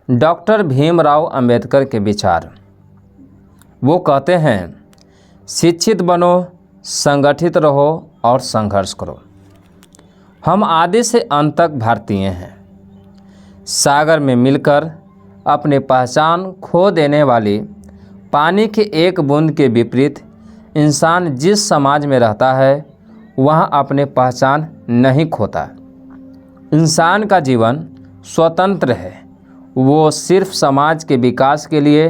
Doctor Bhimrao Ambedkar के विचार। वो कहते हैं, शिक्षित बनो, संगठित रहो और संघर्ष करो। हम आदि से अंत तक भारतीय हैं। सागर में मिलकर अपनी पहचान खो देने वाली पानी की एक बूंद के विपरीत इंसान जिस समाज में रहता है वहाँ अपनी पहचान नहीं खोता। इंसान का जीवन स्वतंत्र है। वो सिर्फ समाज के विकास के लिए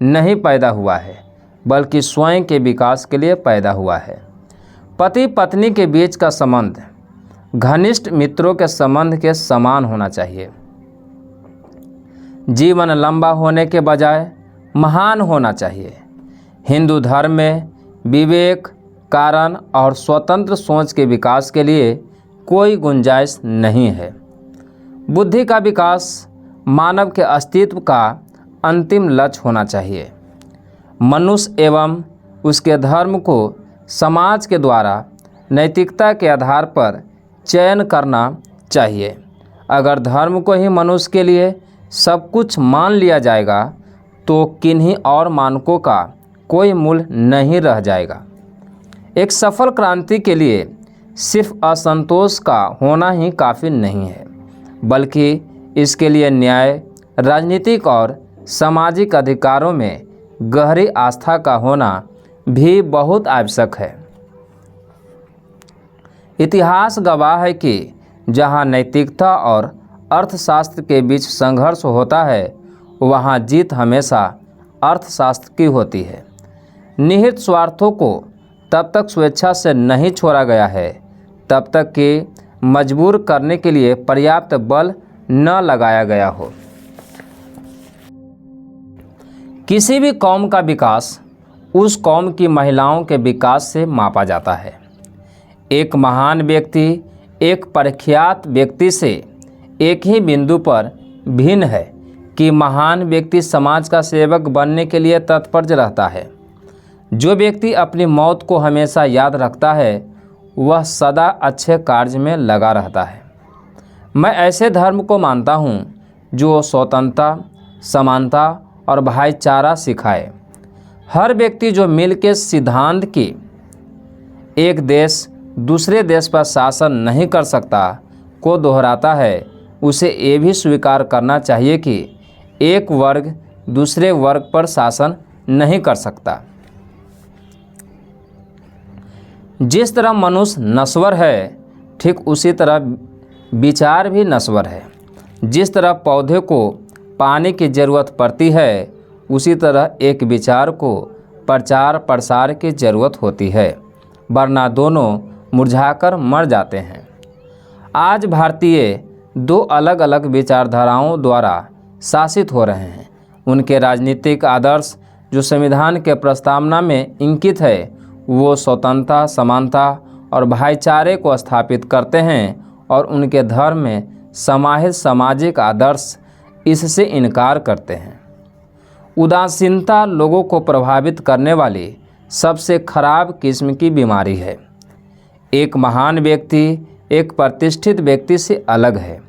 नहीं पैदा हुआ है, बल्कि स्वयं के विकास के लिए पैदा हुआ है। पति पत्नी के बीच का संबंध घनिष्ठ मित्रों के संबंध के समान होना चाहिए। जीवन लंबा होने के बजाय महान होना चाहिए। हिंदू धर्म में विवेक, कारण और स्वतंत्र सोच के विकास के लिए कोई गुंजाइश नहीं है। बुद्धि का विकास मानव के अस्तित्व का अंतिम लक्ष्य होना चाहिए। मनुष्य एवं उसके धर्म को समाज के द्वारा नैतिकता के आधार पर चयन करना चाहिए। अगर धर्म को ही मनुष्य के लिए सब कुछ मान लिया जाएगा तो किन्हीं और मानकों का कोई मूल्य नहीं रह जाएगा। एक सफल क्रांति के लिए सिर्फ असंतोष का होना ही काफ़ी नहीं है, बल्कि इसके लिए न्याय, राजनीतिक और सामाजिक अधिकारों में गहरी आस्था का होना भी बहुत आवश्यक है। इतिहास गवाह है कि जहाँ नैतिकता और अर्थशास्त्र के बीच संघर्ष होता है, वहाँ जीत हमेशा अर्थशास्त्र की होती है। निहित स्वार्थों को तब तक स्वेच्छा से नहीं छोड़ा गया है तब तक कि मजबूर करने के लिए पर्याप्त बल न लगाया गया हो। किसी भी कौम का विकास उस कौम की महिलाओं के विकास से मापा जाता है। एक महान व्यक्ति एक प्रख्यात व्यक्ति से एक ही बिंदु पर भिन्न है कि महान व्यक्ति समाज का सेवक बनने के लिए तत्पर रहता है। जो व्यक्ति अपनी मौत को हमेशा याद रखता है वह सदा अच्छे कार्य में लगा रहता है। मैं ऐसे धर्म को मानता हूँ जो स्वतंत्रता, समानता और भाईचारा सिखाए। हर व्यक्ति जो मिल के सिद्धांत की एक देश दूसरे देश पर शासन नहीं कर सकता को दोहराता है, उसे ये भी स्वीकार करना चाहिए कि एक वर्ग दूसरे वर्ग पर शासन नहीं कर सकता। जिस तरह मनुष्य नश्वर है, ठीक उसी तरह विचार भी नश्वर है। जिस तरह पौधे को पानी की ज़रूरत पड़ती है, उसी तरह एक विचार को प्रचार प्रसार की ज़रूरत होती है, वरना दोनों मुरझाकर मर जाते हैं। आज भारतीय दो अलग अलग विचारधाराओं द्वारा शासित हो रहे हैं। उनके राजनीतिक आदर्श जो संविधान के प्रस्तावना में इंकित है, वो स्वतंत्रता, समानता और भाईचारे को स्थापित करते हैं, और उनके धर्म में समाहित सामाजिक आदर्श इससे इनकार करते हैं। उदासीनता लोगों को प्रभावित करने वाली सबसे खराब किस्म की बीमारी है। एक महान व्यक्ति एक प्रतिष्ठित व्यक्ति से अलग है,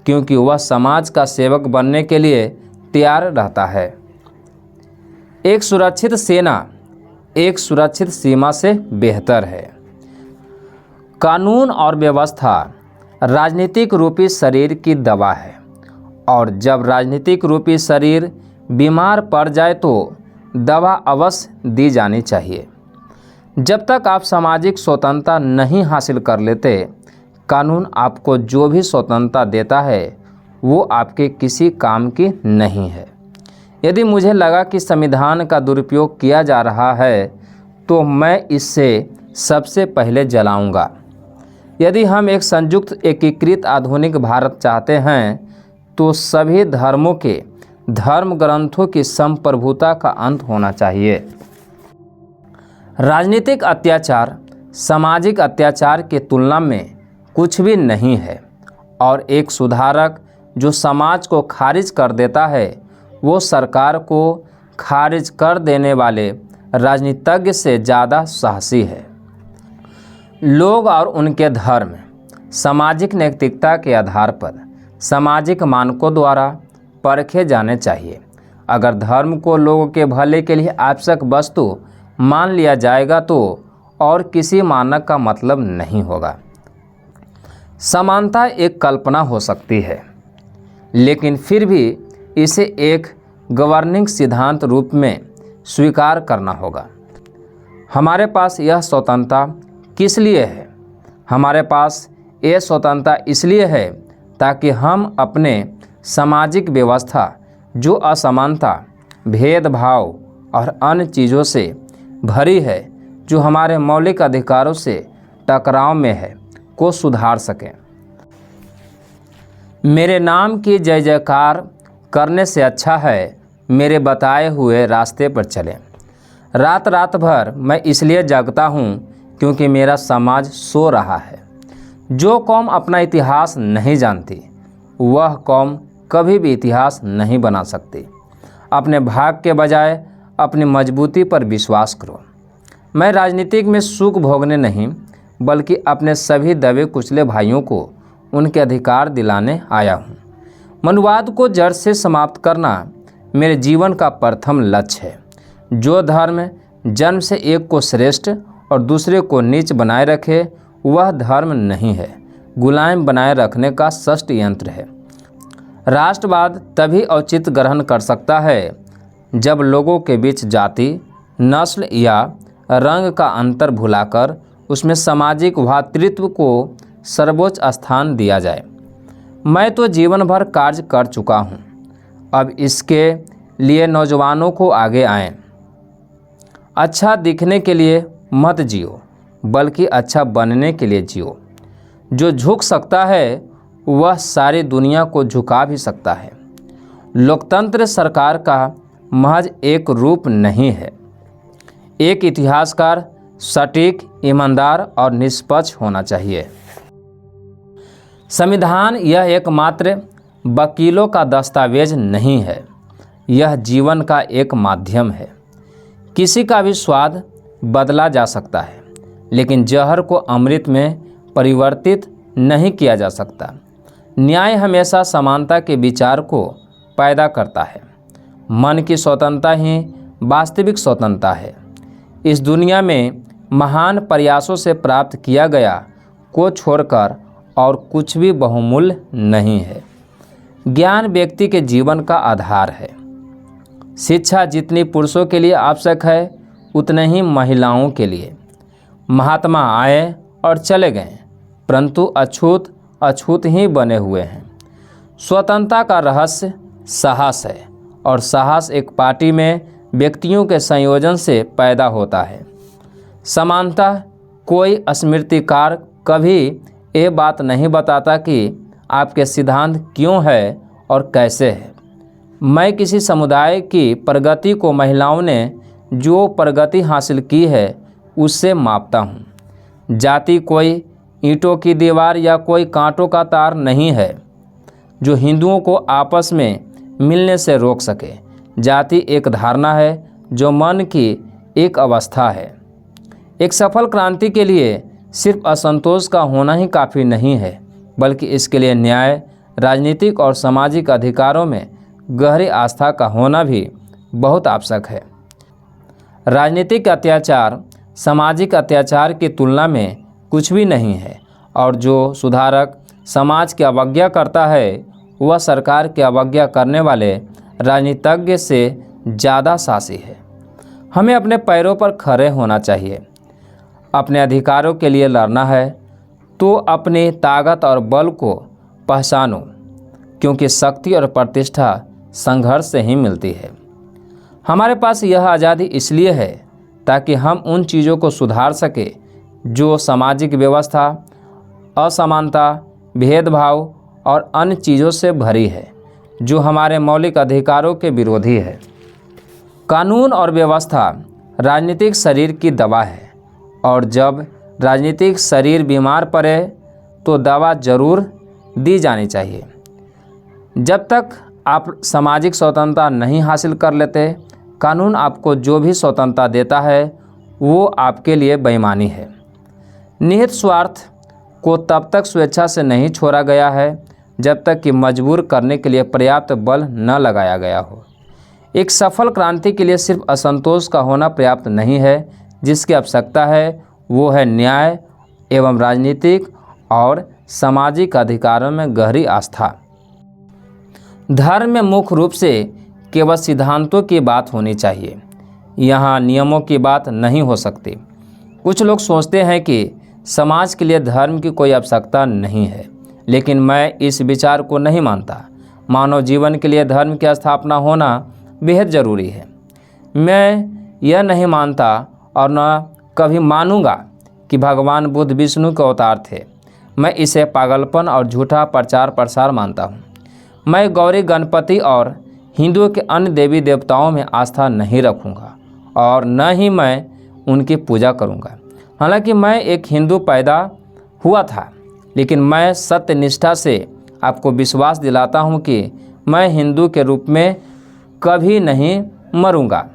क्योंकि वह समाज का सेवक बनने के लिए तैयार रहता है। एक सुरक्षित सेना एक सुरक्षित सीमा से बेहतर है। कानून और व्यवस्था राजनीतिक रूपी शरीर की दवा है, और जब राजनीतिक रूपी शरीर बीमार पड़ जाए तो दवा अवश्य दी जानी चाहिए। जब तक आप सामाजिक स्वतंत्रता नहीं हासिल कर लेते, कानून आपको जो भी स्वतंत्रता देता है वो आपके किसी काम की नहीं है। यदि मुझे लगा कि संविधान का दुरुपयोग किया जा रहा है तो मैं इससे सबसे पहले जलाऊंगा। यदि हम एक संयुक्त एकीकृत आधुनिक भारत चाहते हैं तो सभी धर्मों के धर्म ग्रंथों की संप्रभुता का अंत होना चाहिए। राजनीतिक अत्याचार सामाजिक अत्याचार की तुलना में कुछ भी नहीं है, और एक सुधारक जो समाज को खारिज कर देता है वो सरकार को खारिज कर देने वाले राजनीतिज्ञ से ज़्यादा साहसी है। लोग और उनके धर्म सामाजिक नैतिकता के आधार पर सामाजिक मानकों द्वारा परखे जाने चाहिए। अगर धर्म को लोगों के भले के लिए आवश्यक वस्तु मान लिया जाएगा तो और किसी मानक का मतलब नहीं होगा। समानता एक कल्पना हो सकती है, लेकिन फिर भी इसे एक गवर्निंग सिद्धांत रूप में स्वीकार करना होगा। हमारे पास यह स्वतंत्रता किस लिए है? हमारे पास यह स्वतंत्रता इसलिए है ताकि हम अपने सामाजिक व्यवस्था जो असमानता, भेदभाव और अन्य चीज़ों से भरी है, जो हमारे मौलिक अधिकारों से टकराव में है, को सुधार सकें। मेरे नाम की जय जयकार करने से अच्छा है मेरे बताए हुए रास्ते पर चलें। रात रात भर मैं इसलिए जागता हूँ क्योंकि मेरा समाज सो रहा है। जो कौम अपना इतिहास नहीं जानती वह कौम कभी भी इतिहास नहीं बना सकती। अपने भाग के बजाय अपनी मजबूती पर विश्वास करो। मैं राजनीतिक में सुख भोगने नहीं बल्कि अपने सभी दबे कुचले भाइयों को उनके अधिकार दिलाने आया हूँ। मनुवाद को जड़ से समाप्त करना मेरे जीवन का प्रथम लक्ष्य है। जो धर्म जन्म से एक को श्रेष्ठ और दूसरे को नीच बनाए रखे वह धर्म नहीं है, गुलाम बनाए रखने का षष्ठ यंत्र है। राष्ट्रवाद तभी औचित्य ग्रहण कर सकता है जब लोगों के बीच जाति, नस्ल या रंग का अंतर भुलाकर उसमें सामाजिक भ्रातृत्व को सर्वोच्च स्थान दिया जाए। मैं तो जीवन भर कार्य कर चुका हूँ, अब इसके लिए नौजवानों को आगे आएं। अच्छा दिखने के लिए मत जियो बल्कि अच्छा बनने के लिए जियो। जो झुक सकता है वह सारी दुनिया को झुका भी सकता है। लोकतंत्र सरकार का महज एक रूप नहीं है। एक इतिहासकार सटीक, ईमानदार और निष्पक्ष होना चाहिए। संविधान यह एकमात्र वकीलों का दस्तावेज नहीं है, यह जीवन का एक माध्यम है। किसी का भी स्वाद बदला जा सकता है, लेकिन जहर को अमृत में परिवर्तित नहीं किया जा सकता। न्याय हमेशा समानता के विचार को पैदा करता है। मन की स्वतंत्रता ही वास्तविक स्वतंत्रता है। इस दुनिया में महान प्रयासों से प्राप्त किया गया को छोड़कर और कुछ भी बहुमूल्य नहीं है। ज्ञान व्यक्ति के जीवन का आधार है। शिक्षा जितनी पुरुषों के लिए आवश्यक है उतने ही महिलाओं के लिए। महात्मा आए और चले गए, परंतु अछूत अछूत ही बने हुए हैं। स्वतंत्रता का रहस्य साहस है और साहस एक पार्टी में व्यक्तियों के संयोजन से पैदा होता है। समानता कोई स्मृतिकार कभी ये बात नहीं बताता कि आपके सिद्धांत क्यों है और कैसे है। मैं किसी समुदाय की प्रगति को महिलाओं ने जो प्रगति हासिल की है उससे मापता हूँ। जाति कोई ईंटों की दीवार या कोई कांटों का तार नहीं है जो हिंदुओं को आपस में मिलने से रोक सके। जाति एक धारणा है जो मन की एक अवस्था है। एक सफल क्रांति के लिए सिर्फ असंतोष का होना ही काफ़ी नहीं है, बल्कि इसके लिए न्याय, राजनीतिक और सामाजिक अधिकारों में गहरी आस्था का होना भी बहुत आवश्यक है। राजनीतिक अत्याचार सामाजिक अत्याचार की तुलना में कुछ भी नहीं है और जो सुधारक समाज की अवज्ञा करता है वह सरकार की अवज्ञा करने वाले राजनीतिज्ञ से ज़्यादा साहसी है। हमें अपने पैरों पर खड़े होना चाहिए। अपने अधिकारों के लिए लड़ना है तो अपनी ताकत और बल को पहचानो, क्योंकि शक्ति और प्रतिष्ठा संघर्ष से ही मिलती है। हमारे पास यह आज़ादी इसलिए है ताकि हम उन चीज़ों को सुधार सके जो सामाजिक व्यवस्था, असमानता, भेदभाव और अन्य चीज़ों से भरी है, जो हमारे मौलिक अधिकारों के विरोधी है। कानून और व्यवस्था राजनीतिक शरीर की दवा है और जब राजनीतिक शरीर बीमार पड़े तो दवा जरूर दी जानी चाहिए। जब तक आप सामाजिक स्वतंत्रता नहीं हासिल कर लेते, कानून आपको जो भी स्वतंत्रता देता है वो आपके लिए बेईमानी है। निहित स्वार्थ को तब तक स्वेच्छा से नहीं छोड़ा गया है जब तक कि मजबूर करने के लिए पर्याप्त बल न लगाया गया हो। एक सफल क्रांति के लिए सिर्फ असंतोष का होना पर्याप्त नहीं है। जिसकी आवश्यकता है वो है न्याय एवं राजनीतिक और सामाजिक अधिकारों में गहरी आस्था। धर्म में मुख्य रूप से केवल सिद्धांतों की बात होनी चाहिए, यहाँ नियमों की बात नहीं हो सकती। कुछ लोग सोचते हैं कि समाज के लिए धर्म की कोई आवश्यकता नहीं है, लेकिन मैं इस विचार को नहीं मानता। मानव जीवन के लिए धर्म की स्थापना होना बेहद ज़रूरी है। मैं यह नहीं मानता और न कभी मानूंगा कि भगवान बुद्ध विष्णु के अवतार थे। मैं इसे पागलपन और झूठा प्रचार प्रसार मानता हूँ। मैं गौरी, गणपति और हिंदुओं के अन्य देवी देवताओं में आस्था नहीं रखूँगा और न ही मैं उनकी पूजा करूँगा। हालांकि मैं एक हिंदू पैदा हुआ था, लेकिन मैं सत्य निष्ठा से आपको विश्वास दिलाता हूँ कि मैं हिंदू के रूप में कभी नहीं मरूँगा।